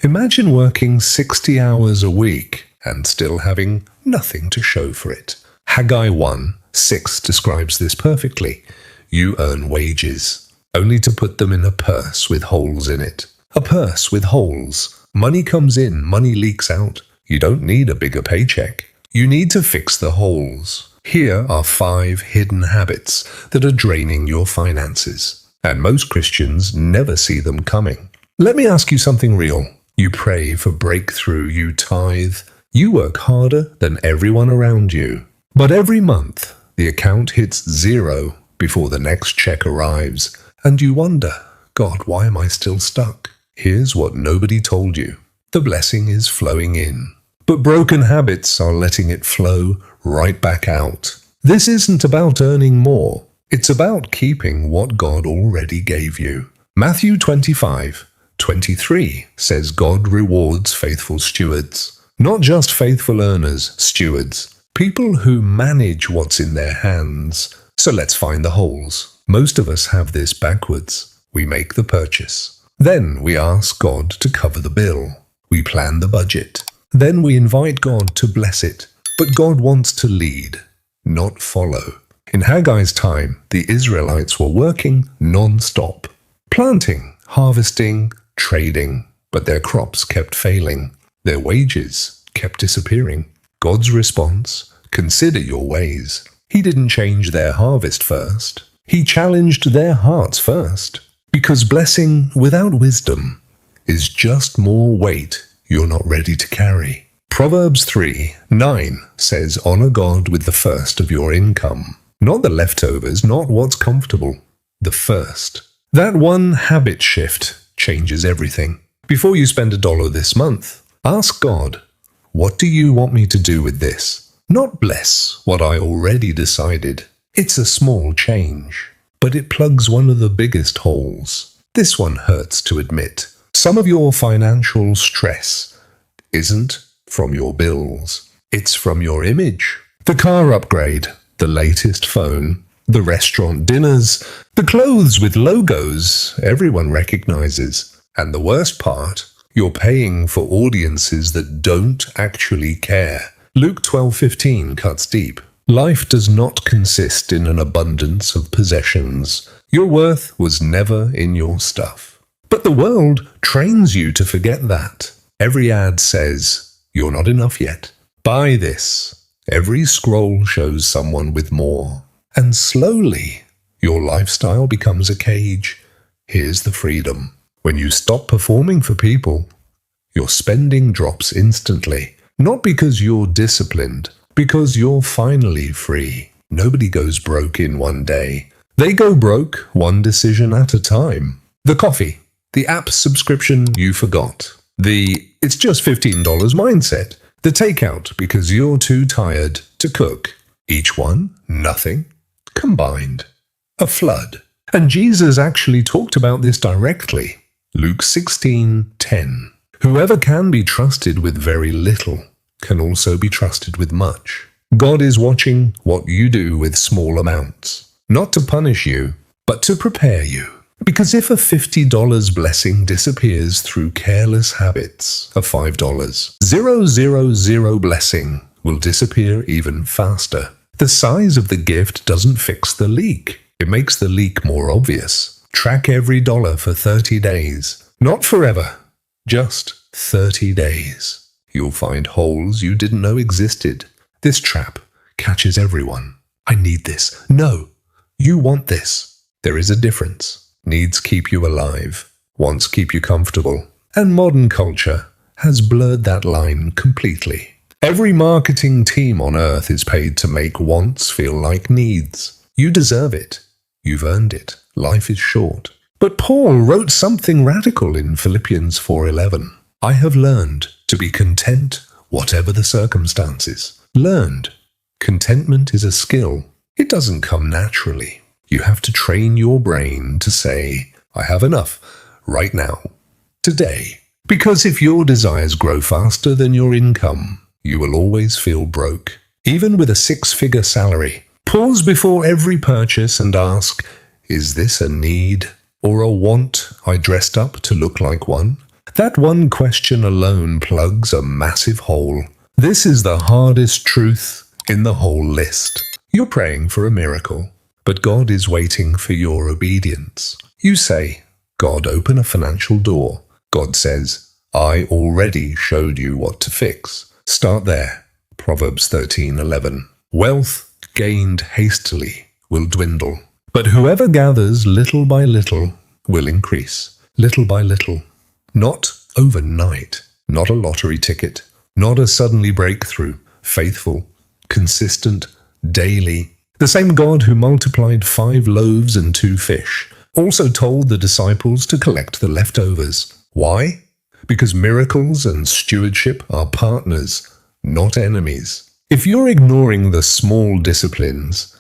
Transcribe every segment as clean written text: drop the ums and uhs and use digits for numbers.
Imagine working 60 hours a week and still having nothing to show for it. Haggai 1:6 describes this perfectly. You earn wages, only to put them in a purse with holes in it. A purse with holes. Money comes in, money leaks out. You don't need a bigger paycheck. You need to fix the holes. Here are 5 hidden habits that are draining your finances, and most Christians never see them coming. Let me ask you something real. You pray for breakthrough, you tithe, you work harder than everyone around you. But every month, the account hits 0 before the next check arrives, and you wonder, God, why am I still stuck? Here's what nobody told you. The blessing is flowing in, but broken habits are letting it flow right back out. This isn't about earning more. It's about keeping what God already gave you. Matthew 25:23 says God rewards faithful stewards. Not just faithful earners, stewards. People who manage what's in their hands. So let's find the holes. Most of us have this backwards. We make the purchase. Then we ask God to cover the bill. We plan the budget. Then we invite God to bless it. But God wants to lead, not follow. In Haggai's time, the Israelites were working non-stop. Planting, harvesting, trading. But their crops kept failing. Their wages kept disappearing. God's response, consider your ways. He didn't change their harvest first. He challenged their hearts first. Because blessing without wisdom is just more weight you're not ready to carry. Proverbs 3:9 says, honor God with the first of your income. Not the leftovers, not what's comfortable. The first. That one habit shift changes everything. Before you spend $1 this month, ask God, what do you want me to do with this? Not bless what I already decided. It's a small change, but it plugs one of the biggest holes. This one hurts to admit. Some of your financial stress isn't from your bills. It's from your image. The car upgrade, the latest phone, the restaurant dinners, the clothes with logos everyone recognizes. And the worst part, you're paying for audiences that don't actually care. Luke 12:15 cuts deep. Life does not consist in an abundance of possessions. Your worth was never in your stuff. But the world trains you to forget that. Every ad says, you're not enough yet. Buy this. Every scroll shows someone with more. And slowly, your lifestyle becomes a cage. Here's the freedom. When you stop performing for people, your spending drops instantly. Not because you're disciplined, because you're finally free. Nobody goes broke in one day. They go broke one decision at a time. The coffee, the app subscription you forgot. The it's just $15 mindset. The takeout because you're too tired to cook. Each one, nothing. Combined. A flood. And Jesus actually talked about this directly. Luke 16:10. Whoever can be trusted with very little can also be trusted with much. God is watching what you do with small amounts. Not to punish you, but to prepare you. Because if a $50 blessing disappears through careless habits, a $5,000 blessing will disappear even faster. The size of the gift doesn't fix the leak. It makes the leak more obvious. Track every dollar for 30 days. Not forever, just 30 days. You'll find holes you didn't know existed. This trap catches everyone. I need this. No, you want this. There is a difference. Needs keep you alive. Wants keep you comfortable. And modern culture has blurred that line completely. Every marketing team on earth is paid to make wants feel like needs. You deserve it. You've earned it. Life is short. But Paul wrote something radical in Philippians 4:11. I have learned to be content whatever the circumstances. Learned. Contentment is a skill. It doesn't come naturally. You have to train your brain to say, I have enough right now, today. Because if your desires grow faster than your income, you will always feel broke. Even with a 6-figure salary, pause before every purchase and ask, is this a need or a want I dressed up to look like one? That one question alone plugs a massive hole. This is the hardest truth in the whole list. You're praying for a miracle, but God is waiting for your obedience. You say, God, open a financial door. God says, I already showed you what to fix. Start there. Proverbs 13:11. Wealth gained hastily will dwindle, but whoever gathers little by little will increase. Little by little. Not overnight. Not a lottery ticket. Not a suddenly breakthrough. Faithful, consistent, daily. The same God who multiplied 5 loaves and 2 fish also told the disciples to collect the leftovers. Why? Because miracles and stewardship are partners, not enemies. If you're ignoring the small disciplines,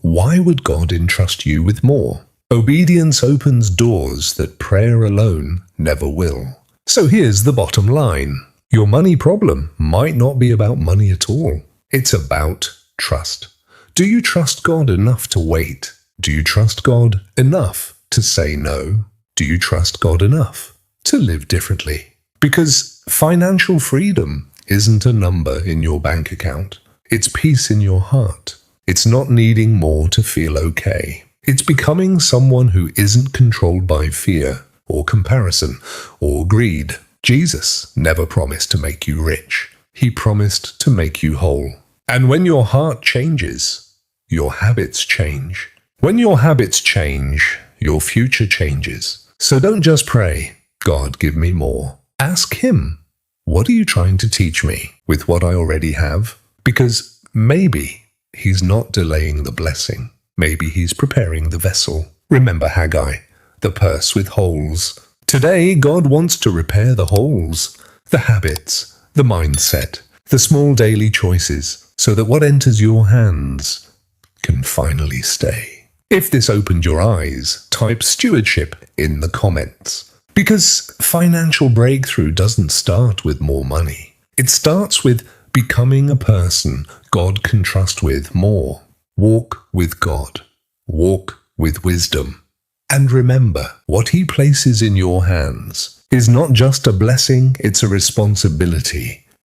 why would God entrust you with more? Obedience opens doors that prayer alone never will. So here's the bottom line. Your money problem might not be about money at all. It's about trust. Do you trust God enough to wait? Do you trust God enough to say no? Do you trust God enough to live differently? Because financial freedom isn't a number in your bank account. It's peace in your heart. It's not needing more to feel okay. It's becoming someone who isn't controlled by fear or comparison or greed. Jesus never promised to make you rich. He promised to make you whole. And when your heart changes, your habits change. When your habits change, your future changes. So don't just pray, God, give me more. Ask Him, what are you trying to teach me with what I already have? Because maybe He's not delaying the blessing. Maybe He's preparing the vessel. Remember Haggai, the purse with holes. Today, God wants to repair the holes, the habits, the mindset, the small daily choices, so that what enters your hands can finally stay. If this opened your eyes, type stewardship in the comments. Because financial breakthrough doesn't start with more money. It starts with becoming a person God can trust with more. Walk with God. Walk with wisdom. And remember, what He places in your hands is not just a blessing, it's a responsibility.